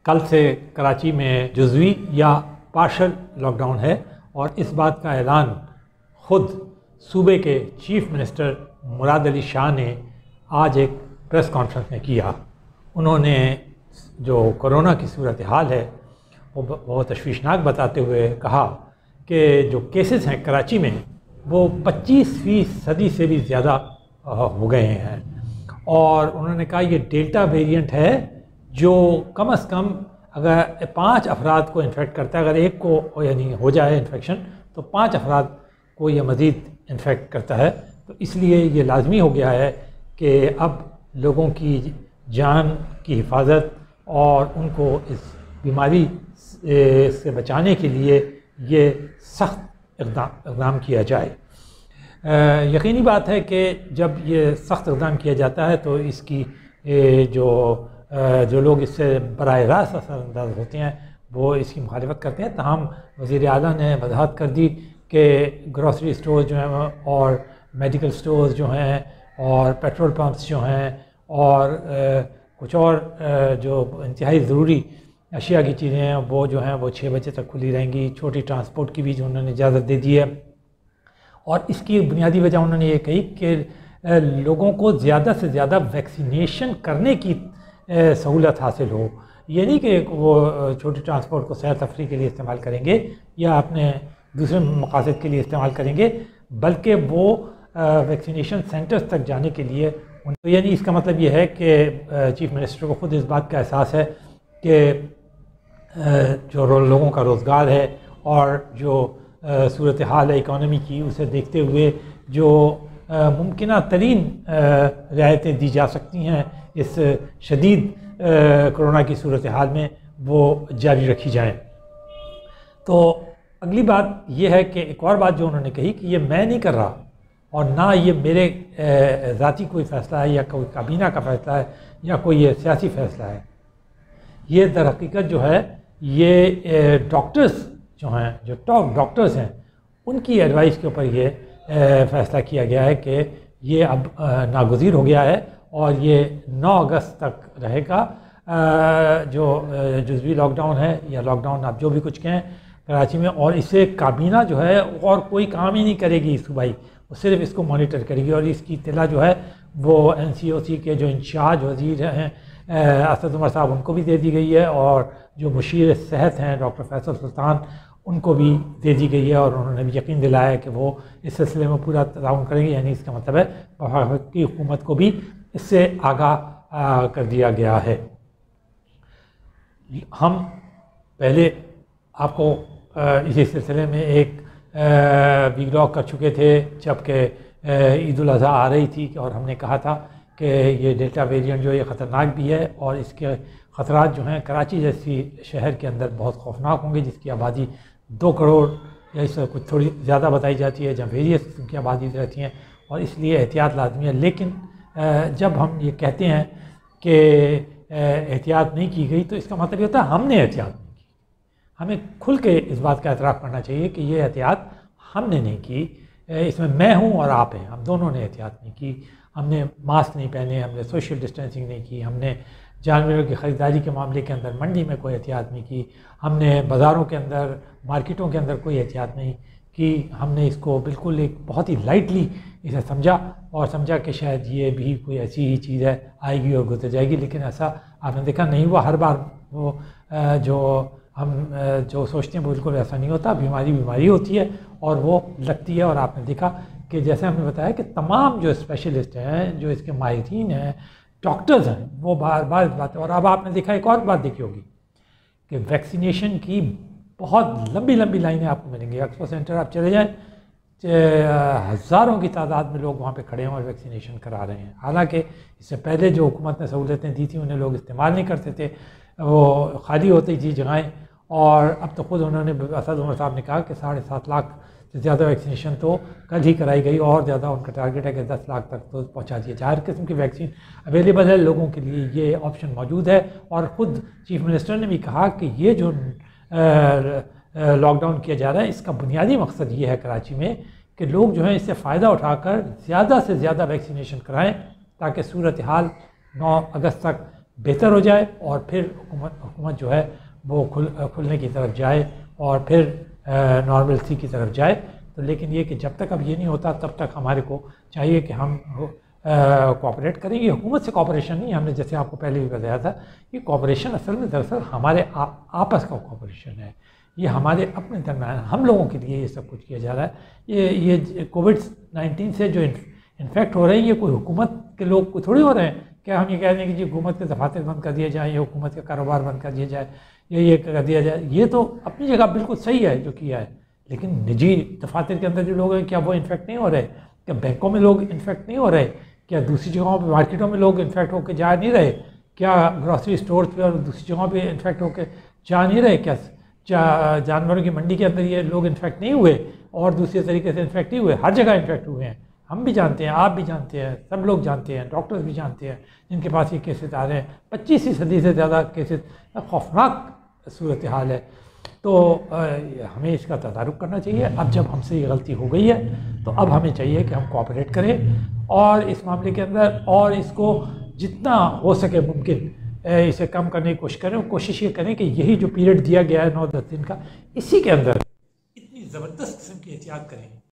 कल से कराची में जुज़वी या पार्शल लॉकडाउन है और इस बात का ऐलान ख़ुद सूबे के चीफ़ मिनिस्टर मुराद अली शाह ने आज एक प्रेस कॉन्फ्रेंस में किया। उन्होंने जो कोरोना की सूरत हाल है वो बहुत तशवीशनाक बताते हुए कहा कि जो केसेस हैं कराची में वो 25% से भी ज़्यादा हो गए हैं और उन्होंने कहा ये डेल्टा वेरिएंट है जो कम से कम अगर 5 अफराद को इन्फेक्ट करता है, अगर एक को यानी हो जाए इन्फेक्शन तो 5 अफराद को ये मज़ीद इन्फेक्ट करता है। तो इसलिए ये लाजमी हो गया है कि अब लोगों की जान की हिफाजत और उनको इस बीमारी से बचाने के लिए ये सख्त इक़दाम किया जाए। यकीनी बात है कि जब ये सख्त इक़दाम किया जाता है तो इसकी जो लोग इससे बराह रास्त असरअंदाज होते हैं वो इसकी मुखालिफत करते हैं। तमाम वज़ीर आला ने वजाहत कर दी कि ग्रॉसरी स्टोर जो हैं और मेडिकल स्टोर्स जो हैं और पेट्रोल पंप्स जो हैं और कुछ और जो इंतहाई ज़रूरी अशिया की चीज़ें हैं वो जो हैं वो 6 बजे तक खुली रहेंगी। छोटी ट्रांसपोर्ट की भी जो उन्होंने इजाज़त दे दी है और इसकी बुनियादी वजह उन्होंने ये कही कि लोगों को ज़्यादा से ज़्यादा वैक्सीनेशन करने की सहूलत हासिल हो। ये नहीं कि वो छोटी ट्रांसपोर्ट को सैर तफरी के लिए इस्तेमाल करेंगे या अपने दूसरे मकासद के लिए इस्तेमाल करेंगे, बल्कि वो वैक्सीनेशन सेंटर्स तक जाने के लिए तो यानी इसका मतलब ये है कि चीफ़ मिनिस्टर को ख़ुद इस बात का एहसास है कि जो लोगों का रोज़गार है और जो सूरत हाल है इकॉनमी की उसे देखते हुए जो मुमकिन तरीन रियायतें दी जा सकती हैं इस शदीद कोरोना की सूरत हाल में वो जारी रखी जाएँ। तो अगली बात यह है कि एक और बात जो उन्होंने कही कि ये मैं नहीं कर रहा और ना ये मेरे ज़ाती कोई फ़ैसला है या कोई काबीना का फ़ैसला है या कोई ये सियासी फ़ैसला है। ये दर हकीकत जो है ये डॉक्टर्स जो हैं जो टॉप डॉक्टर्स हैं उनकी एडवाइस के ऊपर ये फ़ैसला किया गया है कि ये अब नागुज़ीर हो गया है और ये 9 अगस्त तक रहेगा। जो जुज़वी लॉकडाउन है या लॉकडाउन आप जो भी कुछ कहें कराची में, और इसे काबीना जो है और कोई काम ही नहीं करेगी सूबाई, वो सिर्फ इसको मॉनिटर करेगी और इसकी इत्तला जो है वो NCOC के जो इंचार्ज वज़ीर हैं असद उमर साहब उनको भी दे दी गई है और जो मुशीर सेहत हैं डॉक्टर फैसल सुल्तान उनको भी दे दी गई है और उन्होंने भी यकीन दिलाया है कि वो इस सिलसिले में पूरा ताउन करेंगे। यानी इसका मतलब है वफाकी हुकूमत को भी इससे आगाह कर दिया गया है। हम पहले आपको इसी सिलसिले में एक वीलॉग कर चुके थे जबकि ईद उल अज़हा आ रही थी और हमने कहा था कि ये डेल्टा वेरिएंट जो ये ख़तरनाक भी है और इसके ख़तरात जो हैं कराची जैसी शहर के अंदर बहुत खौफनाक होंगे जिसकी आबादी 2 करोड़ या इससे कुछ थोड़ी ज़्यादा बताई जाती है, जहाँ वेरियस किस्म की आबादी रहती हैं और इसलिए एहतियात लाजमी है। लेकिन जब हम ये कहते हैं कि एहतियात नहीं की गई तो इसका मतलब ये होता है हमने एहतियात नहीं की। हमें खुल के इस बात का एतराफ़ करना चाहिए कि ये एहतियात हमने नहीं की, इसमें मैं हूँ और आप हैं, हम दोनों ने एहतियात नहीं की। हमने मास्क नहीं पहने, हमने सोशल डिस्टेंसिंग नहीं की, हमने जानवरों की ख़रीदारी के मामले के अंदर मंडी में कोई एहतियात नहीं की, हमने बाज़ारों के अंदर मार्केटों के अंदर कोई एहतियात नहीं कि हमने इसको बिल्कुल एक बहुत ही लाइटली इसे समझा और समझा कि शायद ये भी कोई ऐसी ही चीज़ है आएगी और गुजर जाएगी। लेकिन ऐसा आपने देखा नहीं हुआ। हर बार वो जो हम जो सोचते हैं वो बिल्कुल ऐसा नहीं होता। बीमारी होती है और वो लगती है और आपने देखा कि जैसे हमने बताया कि तमाम जो स्पेशलिस्ट हैं जो इसके माहिरीन हैं डॉक्टर्स हैं वो बार बार इस बात। और अब आपने देखा एक और बात देखी होगी कि वैक्सीनेशन की बहुत लंबी लाइनें आपको मिलेंगी। एक्सपो सेंटर आप चले जाएं, हज़ारों की तादाद में लोग वहाँ पे खड़े हैं और वैक्सीनेशन करा रहे हैं। हालांकि इससे पहले जो हुकूमत ने सहूलतें दी थी उन्हें लोग इस्तेमाल नहीं करते थे, वो खाली होती थी जगहें। और अब तो ख़ुद उन्होंने असद उमर साहब ने कहा कि 7.5 लाख से ज़्यादा वैक्सीनेशन तो कल ही कराई गई और ज़्यादा उनका टारगेट है कि 10 लाख तक तो पहुँचा दिया जाए। हर किस्म की वैक्सीन अवेलेबल है लोगों के लिए, ये ऑप्शन मौजूद है। और ख़ुद चीफ़ मिनिस्टर ने भी कहा कि ये जो लॉकडाउन किया जा रहा है इसका बुनियादी मकसद ये है कराची में कि लोग जो हैं इससे फ़ायदा उठाकर ज़्यादा से ज़्यादा वैक्सीनेशन कराएं ताकि सूरत हाल 9 अगस्त तक बेहतर हो जाए और फिर हुकूमत जो है वो खुलने की तरफ जाए और फिर नॉर्मलसी की तरफ जाए। तो लेकिन ये कि जब तक अब ये नहीं होता तब तक हमारे को चाहिए कि हम कोऑपरेट करें। ये हुकूमत से कोऑपरेशन नहीं, हमने जैसे आपको पहले भी बताया था, ये कोऑपरेशन असल में दरअसल हमारे आपस का कोऑपरेशन है। ये हमारे अपने दरम्यान हम लोगों के लिए ये सब कुछ किया जा रहा है। ये कोविड-19 से जो इन्फेक्ट हो रहे हैं ये कोई हुकूमत के लोग थोड़ी हो रहे हैं। क्या हम ये कह रहे हैं कि जी हुकूमत के दफातर बंद कर दिए जाएँ या हुकूमत का कारोबार बंद कर दिया जाए या ये कर दिया जाए? ये तो अपनी जगह बिल्कुल सही है जो किया है, लेकिन निजी दफातर के अंदर जो लोग हैं क्या वो इन्फेक्ट नहीं हो रहे? क्या बैंकों में लोग इन्फेक्ट नहीं हो रहे? क्या दूसरी जगहों पे मार्केटों में लोग इन्फेक्ट होकर जा नहीं रहे? क्या ग्रॉसरी स्टोर्स पे और दूसरी जगहों पे इन्फेक्ट होकर जा नहीं रहे? क्या जानवरों की मंडी के अंदर ये लोग इन्फेक्ट नहीं हुए और दूसरे तरीके से इन्फेक्ट नहीं हुए? हर जगह इन्फेक्ट हुए हैं। हम भी जानते हैं, आप भी जानते हैं, सब लोग जानते हैं, डॉक्टर्स भी जानते हैं जिनके पास ये केसेस आ रहे हैं। 25वीं सदी से ज़्यादा केसेस, खौफनाक सूरत हाल है। तो हमें इसका तदारुक करना चाहिए। अब जब हमसे ये गलती हो गई है तो अब हमें चाहिए कि हम कोऑपरेट करें और इस मामले के अंदर और इसको जितना हो सके मुमकिन इसे कम करने की कोशिश करें। कोशिश ये करें कि यही जो पीरियड दिया गया है 9-10 दिन का, इसी के अंदर इतनी ज़बरदस्त किस्म की एहतियात करें